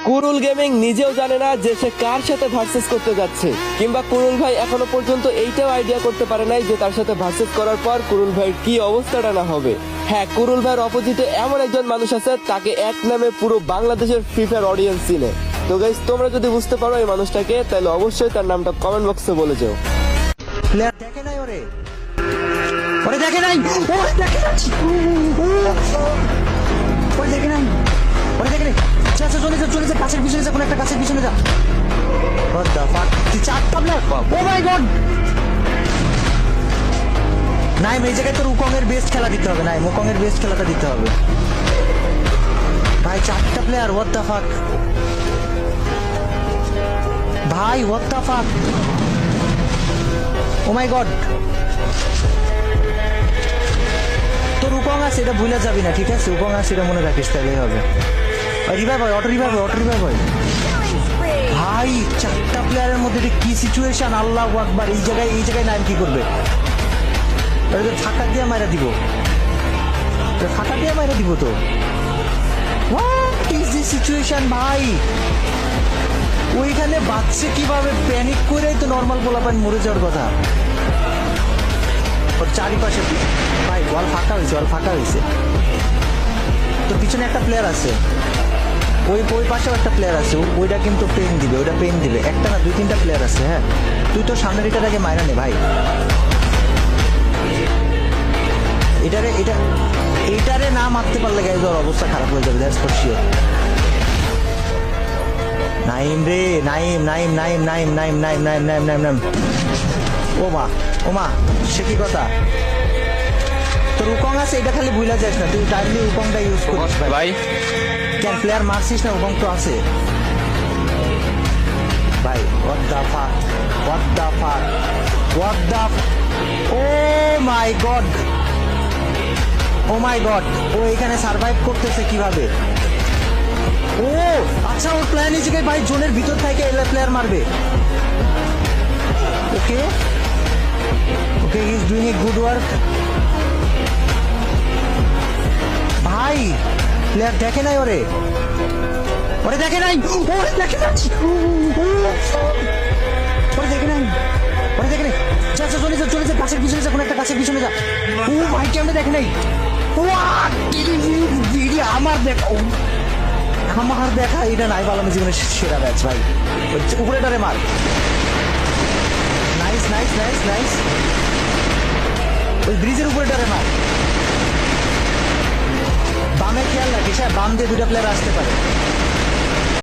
কুরুল gaming নিজেও জানে না যে সে কার সাথে ভার্সেস করতে যাচ্ছে, কিংবা কুরুল ভাই এখনো পর্যন্ত এইটাও আইডিয়া করতে পারে নাই যে তার সাথে ভার্সেস করার পর কুরুল ভাইয়ের কি অবস্থাটা না হবে। হ্যাঁ, কুরুল ভাইয়ের অপোজিটে এমন একজন মানুষ আছে তাকে এক নামে পুরো বাংলাদেশের ফ্রি ফায়ার অডিয়েন্স চিনে। তো গাইস, তোমরা যদি বুঝতে পারো এই মানুষটাকে, তাহলে অবশ্যই তার নামটা কমেন্ট বক্সে বলে যাও। প্লেয়ার দেখে নাই ওরে, ওরে দেখে নাই, ওরে দেখে নাই, ওরে দেখে নাই, ওরে দেখে নাই। আচ্ছা চলে যা, চলে যা, কাছের পিছনে যা, কোন একটা কাছের পিছনে যা। What the fuck? চারটা player, O my god. Naim, এই জায়গায় তোর উকং এর বেস্ট খেলা দিতে হবে। নাইম, উকং এর বেস্ট খেলাটা দিতে হবে ভাই। চারটা প্লেয়ার, what the fuck ভাই, what the fuck, oh my god. তোর উকং আছে, এটা ভুলে যাবি না, ঠিক আছে? উকং আছে, এটা মনে রাখিস, তাহলেই হবে। রিভাইভ হয়, অটো রিভাইভ হয়, অটো রিভাইভ হয়। ভাই চারটা প্লেয়ারের মধ্যে এটা কি সিচুয়েশন, আল্লাহু আকবার। এই জায়গায় নাইম কি করবে? ফাঁকা দিয়ে মাইরা দিব, ফাঁকা দিয়ে মাইরা দিব। তো হোয়াট ইজ দিস সিচুয়েশন ভাই? ওইখানে বাচ্চা কিভাবে প্যানিক করে তো নর্মাল পোলাপান মরে যাওয়ার কথা। ওর চারিপাশে ভাই ওয়াল ফাঁকা হয়েছে, ওয়াল ফাঁকা হয়েছে। তোর পিছনে একটা প্লেয়ার আছে, ওই পাশেও একটা প্লেয়ার আছে, ওইটা কিন্তু পেন দিবে, ওইটা পেন দিবে। একটা না, 2-3টা প্লেয়ার আছে। হ্যাঁ, তুই তো সামনের এটার আগে মাইরা নে ভাই। এটারে না মারতে পারলে গাইজ ওর অবস্থা খারাপ হয়ে যাবে, দ্যাটস ফর শিওর। নাইম রে, নাইম নাইম নাইম নাইম নাইম নাইম নাইম নাইম নাইম নাইম। ও মা সে কি কথা? তোর উকং আছে, এটা খালি ভুলা যাস না, তুই টাইমলি উকংটা ইউজ করিস ভাই। কেন প্লেয়ার মারছিস না? উকং তো আছে ভাই। What the fuck, what the fuck, what the, oh my god, oh my god. ও এখানে সার্ভাইভ করতেছে কিভাবে? ও আচ্ছা, ওর প্ল্যান এই জায়গায় ভাই জোনের ভিতর থেকে এলা প্লেয়ার মারবে। Okay okay, he is doing a good work ভাই। প্লেয়ার দেখে নাই ওরে, ওরে দেখে নাই, ওরে দেখে নাই, ওরে দেখে নাই, ওরে দেখে নাই। আচ্ছা চলে যা, চলে যা, কাছের পিছনে যা, কোন একটা কাছের পিছনে যা। ও ভাই কেমনে দেখে নাই? আমার দেখা এটা নাই বললাম জীবনের সেরা ম্যাচ ভাই। উপরে ডারে মার, নাইস নাইস নাইস নাইস। ওই ব্রিজের উপরে ডারে মার। বামে খেয়াল রাখিস, হ্যাঁ, বাম দিয়ে 2টা প্লেয়ার আসতে পারে।